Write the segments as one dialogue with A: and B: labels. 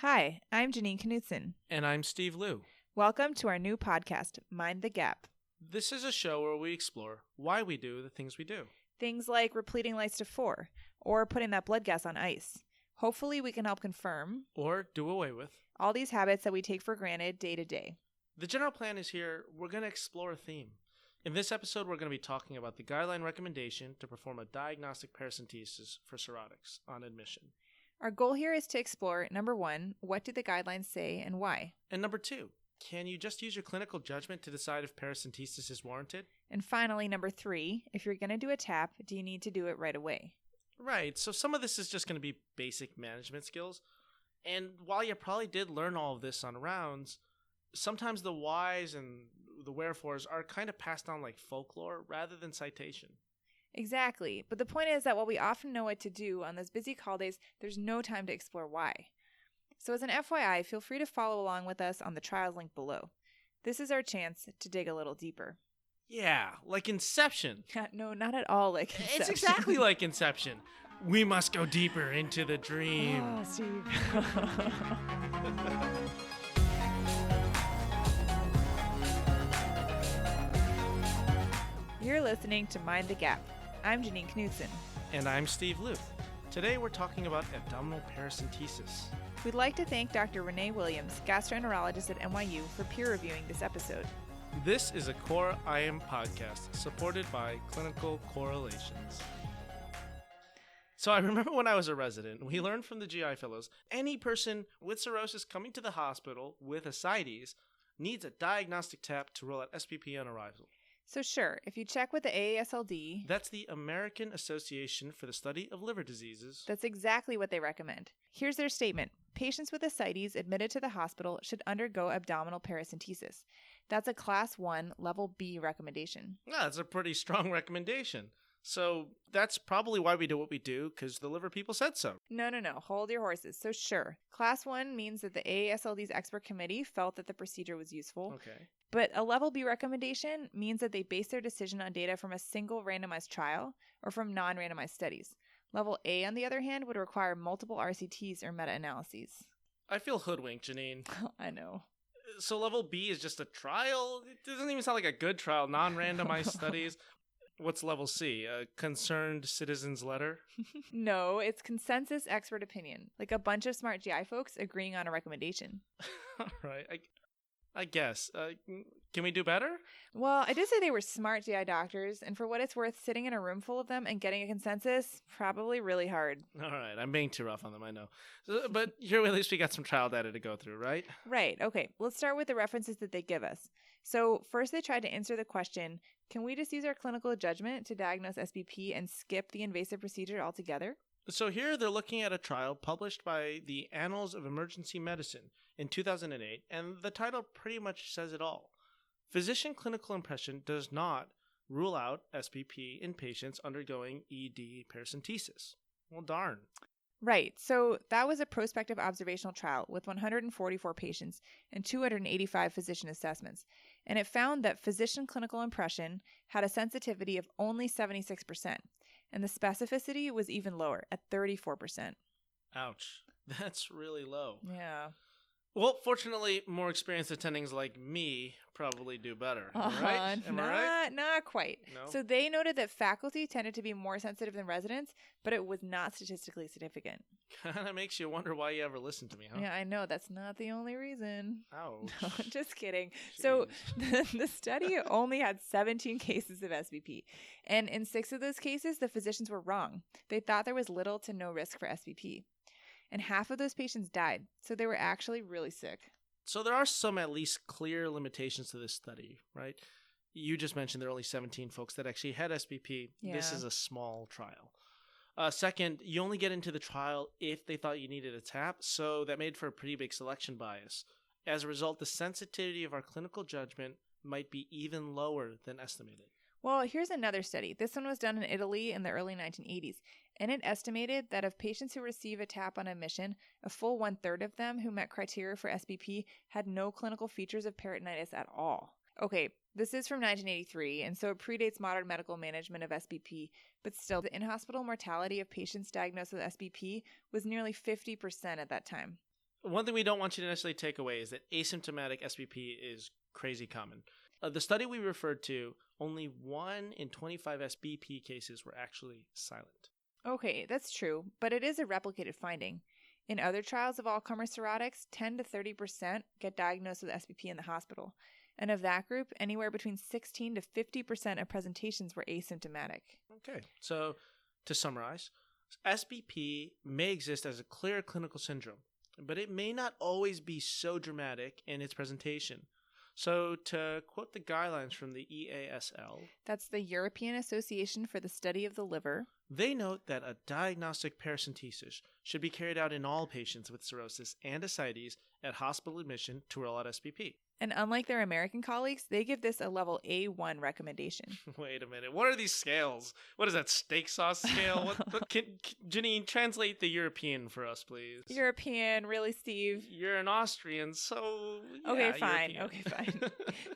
A: Hi, I'm Janine Knudsen.
B: And I'm Steve Liu.
A: Welcome to our new podcast, Mind the Gap.
B: This is a show where we explore why we do the things we do.
A: Things like repleting lights to 4, or putting that blood gas on ice. Hopefully we can help confirm,
B: or do away with,
A: all these habits that we take for granted day to day.
B: The general plan is here, we're going to explore a theme. In this episode, we're going to be talking about the guideline recommendation to perform a diagnostic paracentesis for cirrhotics on admission.
A: Our goal here is to explore, number 1, what do the guidelines say and why?
B: And number 2, can you just use your clinical judgment to decide if paracentesis is warranted?
A: And finally, number 3, if you're going to do a TAP, do you need to do it right away?
B: Right, so some of this is just going to be basic management skills. And while you probably did learn all of this on rounds, sometimes the whys and the wherefores are kind of passed down like folklore rather than citation.
A: Exactly, but the point is that while we often know what to do on those busy call days, there's no time to explore why. So as an FYI, feel free to follow along with us on the trials link below. This is our chance to dig a little deeper.
B: Yeah, like Inception.
A: No, not at all like Inception.
B: It's exactly like Inception. We must go deeper into the dream.
A: Oh, Steve. You're listening to Mind the Gap. I'm Janine Knudsen.
B: And I'm Steve Liu. Today we're talking about abdominal paracentesis.
A: We'd like to thank Dr. Renee Williams, gastroenterologist at NYU, for peer reviewing this episode.
B: This is a Core IM podcast supported by Clinical Correlations. So I remember when I was a resident, we learned from the GI fellows, any person with cirrhosis coming to the hospital with ascites needs a diagnostic tap to rule out SPP on arrival.
A: So sure, if you check with the AASLD...
B: That's the American Association for the Study of Liver Diseases.
A: That's exactly what they recommend. Here's their statement. Patients with ascites admitted to the hospital should undergo abdominal paracentesis. That's a Class 1, Level B recommendation.
B: Yeah, that's a pretty strong recommendation. So that's probably why we do what we do, because the liver people said so.
A: No. Hold your horses. So sure, Class 1 means that the AASLD's expert committee felt that the procedure was useful.
B: Okay.
A: But a Level B recommendation means that they base their decision on data from a single randomized trial or from non-randomized studies. Level A, on the other hand, would require multiple RCTs or meta-analyses.
B: I feel hoodwinked, Janine.
A: I know.
B: So Level B is just a trial? It doesn't even sound like a good trial. Non-randomized studies. What's Level C? A concerned citizen's letter?
A: No, it's consensus expert opinion. Like a bunch of smart GI folks agreeing on a recommendation.
B: All right. I guess. Can we do better?
A: Well, I did say they were smart GI doctors, and for what it's worth, sitting in a room full of them and getting a consensus, probably really hard.
B: All right. I'm being too rough on them, I know. But here at least we got some trial data to go through, right?
A: Right. Okay. Let's start with the references that they give us. So first they tried to answer the question, can we just use our clinical judgment to diagnose SBP and skip the invasive procedure altogether?
B: So here they're looking at a trial published by the Annals of Emergency Medicine in 2008, and the title pretty much says it all. Physician clinical impression does not rule out SBP in patients undergoing ED paracentesis. Well, darn.
A: Right. So that was a prospective observational trial with 144 patients and 285 physician assessments. And it found that physician clinical impression had a sensitivity of only 76%. And the specificity was even lower at 34%.
B: Ouch. That's really low.
A: Yeah.
B: Well, fortunately, more experienced attendings like me probably do better. Right? Am I right?
A: Not quite.
B: No?
A: So they noted that faculty tended to be more sensitive than residents, but it was not statistically significant.
B: Kind of makes you wonder why you ever listen to me, huh?
A: Yeah, I know. That's not the only reason.
B: Ouch.
A: No, just kidding.
B: Jeez.
A: So the study only had 17 cases of SBP. And in 6 of those cases, the physicians were wrong. They thought there was little to no risk for SBP. And half of those patients died. So they were actually really sick.
B: So there are some at least clear limitations to this study, right? You just mentioned there are only 17 folks that actually had SBP.
A: Yeah.
B: This is a small trial. Second, you only get into the trial if they thought you needed a TAP, so that made for a pretty big selection bias. As a result, the sensitivity of our clinical judgment might be even lower than estimated.
A: Well, here's another study. This one was done in Italy in the early 1980s, and it estimated that of patients who receive a TAP on admission, a full 1/3 of them who met criteria for SBP had no clinical features of peritonitis at all. Okay, this is from 1983, and so it predates modern medical management of SBP, but still, the in-hospital mortality of patients diagnosed with SBP was nearly 50% at that time.
B: One thing we don't want you to necessarily take away is that asymptomatic SBP is crazy common. The study we referred to, only 1 in 25 SBP cases were actually silent.
A: Okay, that's true, but it is a replicated finding. In other trials of all-comer cirrhotics, 10 to 30% get diagnosed with SBP in the hospital. And of that group, anywhere between 16 to 50% of presentations were asymptomatic.
B: Okay, so to summarize, SBP may exist as a clear clinical syndrome, but it may not always be so dramatic in its presentation. So to quote the guidelines from the EASL,
A: that's the European Association for the Study of the Liver,
B: they note that a diagnostic paracentesis should be carried out in all patients with cirrhosis and ascites at hospital admission to rule out SBP.
A: And unlike their American colleagues, they give this a level A1 recommendation.
B: Wait a minute. What are these scales? What is that, steak sauce scale? Janine, translate the European for us, please.
A: European, really, Steve?
B: You're an Austrian, so yeah,
A: okay, fine.
B: European.
A: Okay, fine.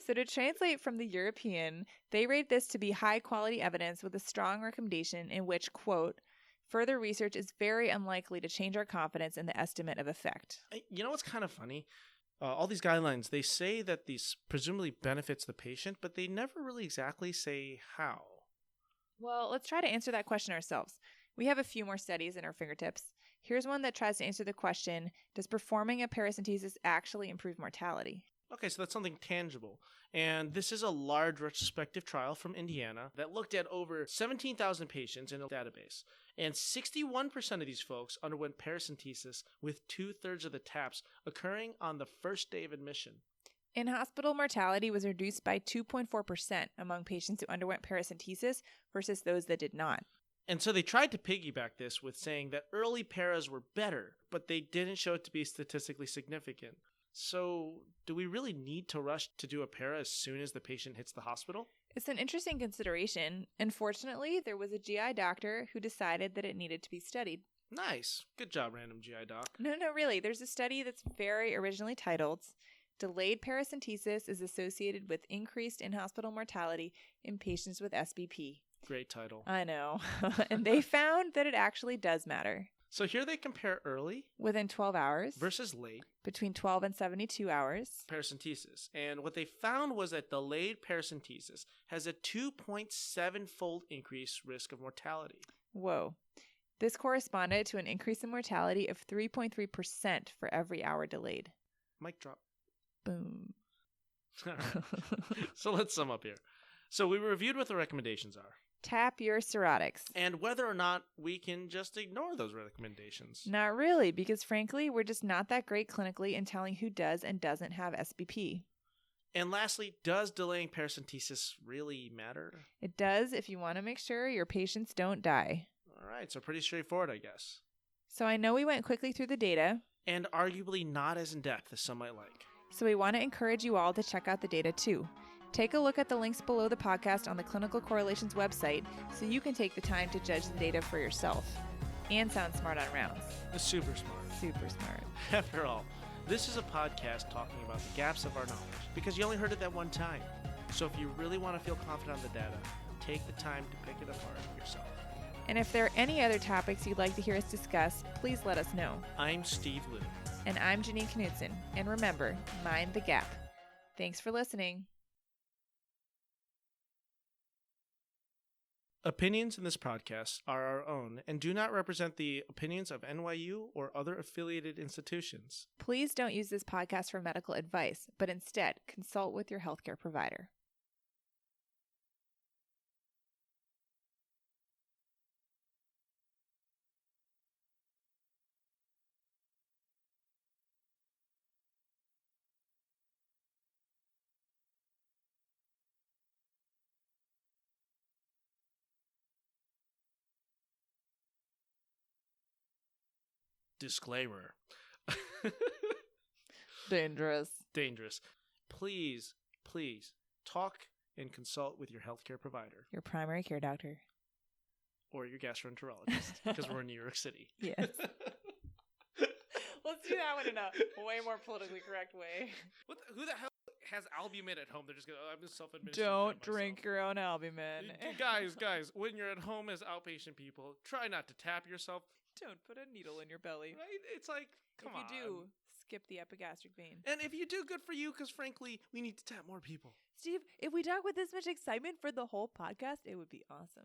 A: So to translate from the European, they rate this to be high-quality evidence with a strong recommendation in which, quote, further research is very unlikely to change our confidence in the estimate of effect.
B: You know what's kind of funny? All these guidelines, they say that these presumably benefits the patient, but they never really exactly say how.
A: Well, let's try to answer that question ourselves. We have a few more studies in our fingertips. Here's one that tries to answer the question, does performing a paracentesis actually improve mortality?
B: Okay, so that's something tangible. And this is a large retrospective trial from Indiana that looked at over 17,000 patients in a database. And 61% of these folks underwent paracentesis, with 2/3 of the TAPs occurring on the first day of admission.
A: In-hospital mortality was reduced by 2.4% among patients who underwent paracentesis versus those that did not.
B: And so they tried to piggyback this with saying that early paras were better, but they didn't show it to be statistically significant. So, do we really need to rush to do a para as soon as the patient hits the hospital?
A: It's an interesting consideration. Unfortunately, there was a GI doctor who decided that it needed to be studied.
B: Nice. Good job, random GI doc.
A: No, really. There's a study that's very originally titled, Delayed Paracentesis is Associated with Increased In-Hospital Mortality in Patients with SBP.
B: Great title.
A: I know. And they found that it actually does matter.
B: So here they compare early
A: within 12 hours
B: versus late
A: between 12 and 72 hours
B: paracentesis. And what they found was that delayed paracentesis has a 2.7-fold increased risk of mortality.
A: Whoa. This corresponded to an increase in mortality of 3.3% for every hour delayed.
B: Mic drop.
A: Boom.
B: All right. So let's sum up here. So we reviewed what the recommendations are.
A: Tap your cirrhotics.
B: And whether or not we can just ignore those recommendations.
A: Not really, because frankly, we're just not that great clinically in telling who does and doesn't have SBP.
B: And lastly, does delaying paracentesis really matter?
A: It does if you want to make sure your patients don't die.
B: All right, so pretty straightforward, I guess.
A: So I know we went quickly through the data.
B: And arguably not as in-depth as some might like.
A: So we want to encourage you all to check out the data too. Take a look at the links below the podcast on the Clinical Correlations website so you can take the time to judge the data for yourself. And sound smart on rounds.
B: Super smart.
A: Super smart.
B: After all, this is a podcast talking about the gaps of our knowledge because you only heard it that one time. So if you really want to feel confident on the data, take the time to pick it apart yourself.
A: And if there are any other topics you'd like to hear us discuss, please let us know.
B: I'm Steve Liu.
A: And I'm Janine Knudsen. And remember, mind the gap. Thanks for listening.
B: Opinions in this podcast are our own and do not represent the opinions of NYU or other affiliated institutions.
A: Please don't use this podcast for medical advice, but instead consult with your healthcare provider.
B: Disclaimer.
A: Dangerous.
B: Please talk and consult with your healthcare provider.
A: Your primary care doctor.
B: Or your gastroenterologist, because we're in New York City.
A: Yes. Let's do that one in a way more politically correct way.
B: Who the hell has albumin at home? They're just going to, I'm just self-administering.
A: Don't drink your own albumin.
B: Guys, when you're at home as outpatient people, try not to tap yourself.
A: Don't put a needle in your belly.
B: Right? It's like, come on.
A: If you do, skip the epigastric vein.
B: And if you do, good for you, because frankly, we need to tap more people.
A: Steve, if we talk with this much excitement for the whole podcast, it would be awesome.